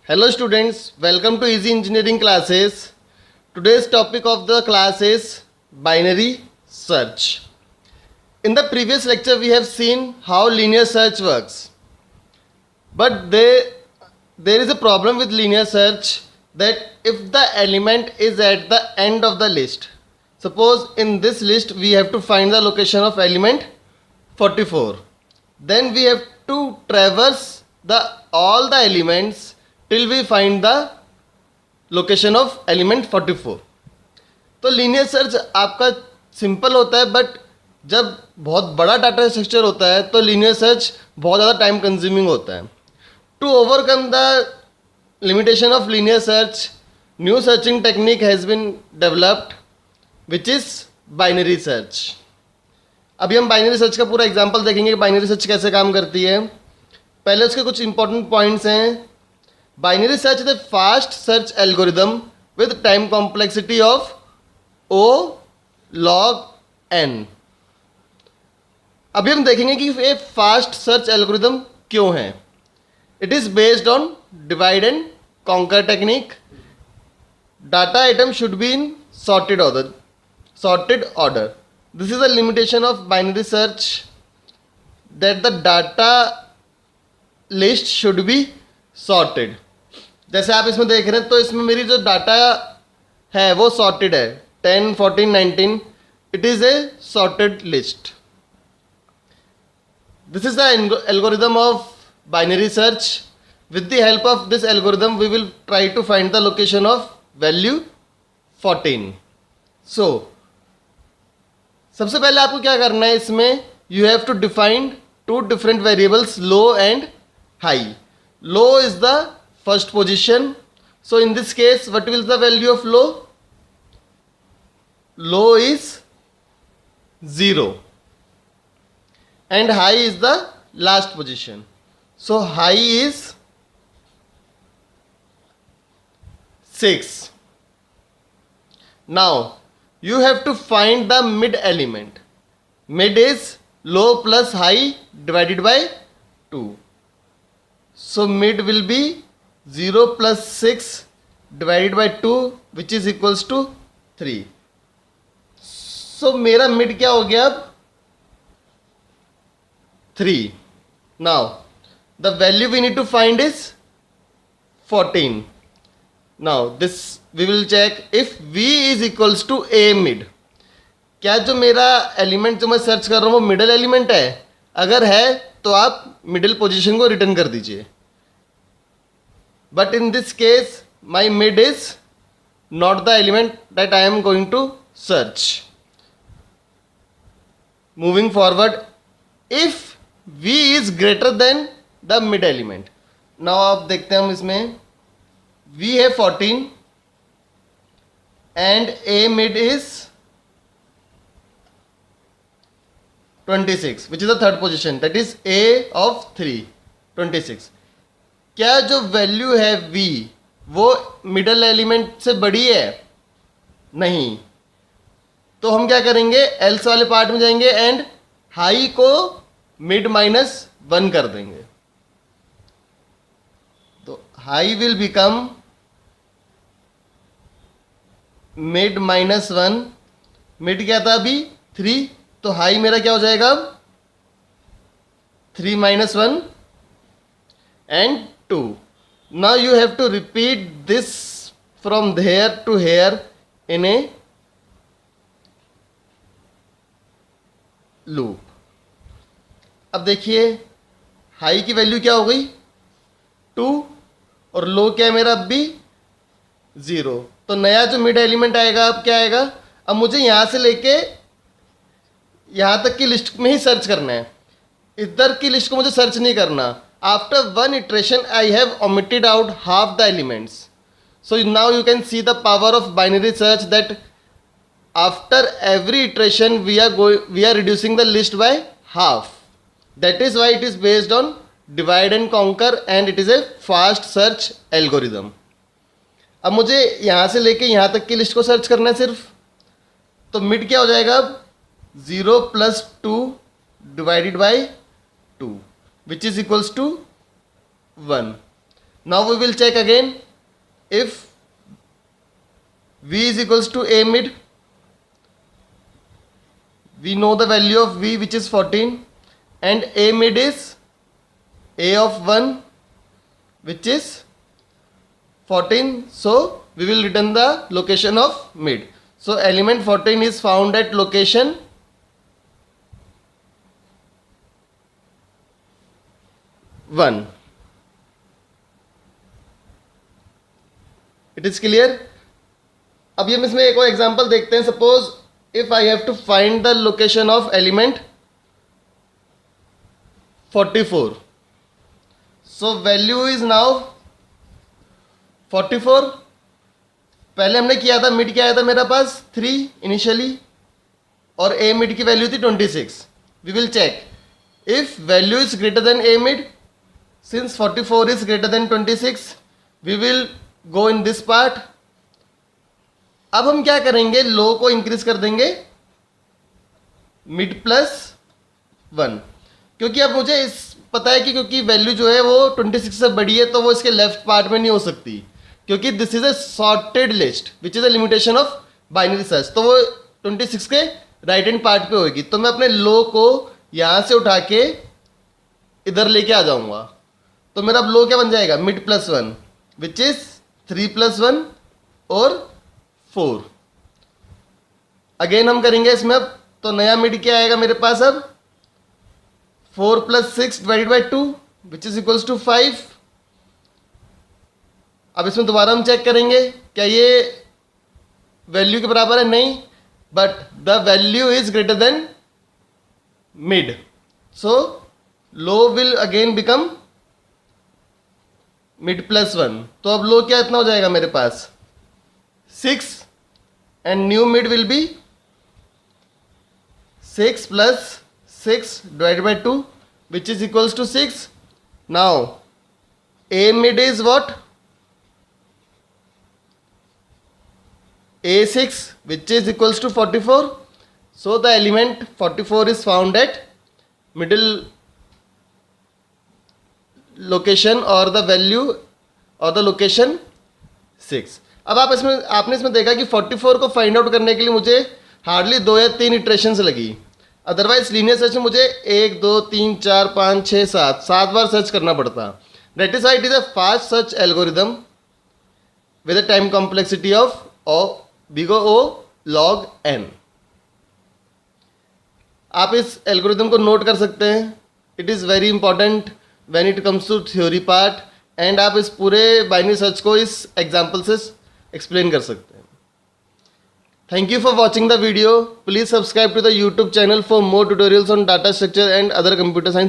Hello students, welcome to Easy Engineering classes. Today's topic of the class is binary search. In the previous lecture we have seen how linear search works. But there is a problem with linear search that if the element is at the end of the list, suppose in this list we have to find the location of element 44, then we have to traverse all the elements till we find the location of element 44. तो linear search आपका simple होता है, but जब बहुत बड़ा data structure होता है तो लीनियर सर्च बहुत ज़्यादा टाइम कंज्यूमिंग होता है. To overcome the limitation of linear search, new searching technique has been developed which is binary search. अभी हम बाइनरी सर्च का पूरा एग्जाम्पल देखेंगे कि बाइनरी सर्च कैसे काम करती है. पहले उसके कुछ इंपॉर्टेंट पॉइंट्स हैं. Binary search is a fast search algorithm with time complexity of O log n. अभी हम देखेंगे कि ये फास्ट सर्च एल्गोरिदम क्यों है. It is based on divide and conquer technique. Data item should be in sorted order. This is the limitation of binary search, that the data list should be sorted. जैसे आप इसमें देख रहे हैं तो इसमें मेरी जो डाटा है वो सॉर्टेड है 10, 14, 19. It is a sorted list. This is the algorithm of binary search. With the help of this algorithm we will try to find the location of value 14. So सबसे पहले आपको क्या करना है, इसमें you have to define two different variables, low and high. Low is the first position. So in this case, what will the value of low? Low is 0. And high is the last position. So high is 6. Now you have to find the mid element. Mid is low plus high divided by 2. So mid will be 0 plus 6 divided by 2 which is equals to 3. So मेरा mid क्या हो गया अब 3. Now the value we need to find is 14. Now this we will check if V is equals to A mid. क्या जो मेरा element जो मैं सर्च कर रहा हूँ वो मिडल एलिमेंट है? अगर है तो आप मिडिल पोजीशन को रिटर्न कर दीजिए. But in this case my mid is not the element that I am going to search. Moving forward, if V is greater than the mid element. Now आप देखते हैं हम इसमें V है 14 and A mid is 26 which is the third position, that is A of 3, 26. क्या जो value है V वो मिडल एलिमेंट से बड़ी है? नहीं. तो हम क्या करेंगे, एल्स वाले पार्ट में जाएंगे एंड हाई को मिड -1 कर देंगे. तो high will become mid -1. Mid क्या था अभी 3, तो हाई मेरा क्या हो जाएगा अब 3 - 1 and 2. Now you have to repeat this from here to here in a loop. अब देखिए हाई की वैल्यू क्या हो गई 2 और लो क्या है मेरा अब भी 0. तो नया जो मिड एलिमेंट आएगा अब क्या आएगा, अब मुझे यहाँ से लेके यहाँ तक की लिस्ट में ही सर्च करना है. इधर की लिस्ट को मुझे सर्च नहीं करना. After one iteration, I have omitted out half the elements. So now you can see the power of binary search, that after every iteration we are reducing the list by half. That is why it is based on divide and conquer and it is a fast search algorithm. अब मुझे यहाँ से लेके यहाँ तक की list को search करना है सिर्फ. तो मिड क्या हो जाएगा अब 0 plus 2 divided by 2 which is equals to 1. Now we will check again if v is equals to a mid. We know the value of v, which is 14, and a mid is a of 1, which is 14. So we will return the location of mid. So element 14 is found at location 1. It is clear? अब हम इसमें एक और example देखते हैं. Suppose if I have to find the location of element 44. So value is now 44. पहले हमने किया था, मिड क्या आया था मेरा पास 3 इनिशियली, और a मिड की वैल्यू थी 26. We will check if value is greater than a mid. Since 44 is greater than 26, we will go in this part. अब हम क्या करेंगे, लो को इंक्रीज कर देंगे मिड प्लस 1, क्योंकि अब मुझे इस पता है कि क्योंकि वैल्यू जो है वो 26 से बड़ी है तो वो इसके लेफ्ट पार्ट में नहीं हो सकती, क्योंकि this is a sorted list which is a limitation of binary search. तो वो 26 के राइट हैंड पार्ट पे होगी. तो मैं अपने लो को यहाँ से उठा के इधर लेके आ जाऊंगा. तो मेरा अब लो क्या बन जाएगा, mid plus 1, which is 3 plus 1 और 4. अगेन हम करेंगे इसमें. अब तो नया मिड क्या आएगा मेरे पास, अब 4 plus 6 divided by 2, which is equals to 5. अब इसमें दोबारा हम चेक करेंगे क्या ये वैल्यू के बराबर है, नहीं, but the value is greater then mid. So low will again become mid plus 1. तो अब लो क्या इतना हो जाएगा मेरे पास 6, and new mid will be 6 plus 6 divided by 2, which is equals to 6. Now a mid is what, a6, which is equals to 44. So the element 44 is found at middle location or the value or the location 6. अब आपने इसमें देखा कि 44 को find out करने के लिए मुझे हार्डली 2 या 3 इटरेशंस लगी. अदरवाइज लीनियर सर्च में मुझे 1 2 3 4 5 6 7 बार सर्च करना पड़ता. That is why it is a fast search algorithm with a time complexity of big O log n. आप इस एल्गोरिदम को नोट कर सकते हैं. It is very important when it comes to theory part, and आप इस पूरे binary search को इस एग्जाम्पल से एक्सप्लेन कर सकते हैं. Thank you for watching the video. Please subscribe to the YouTube channel for more tutorials on data structure and other computer science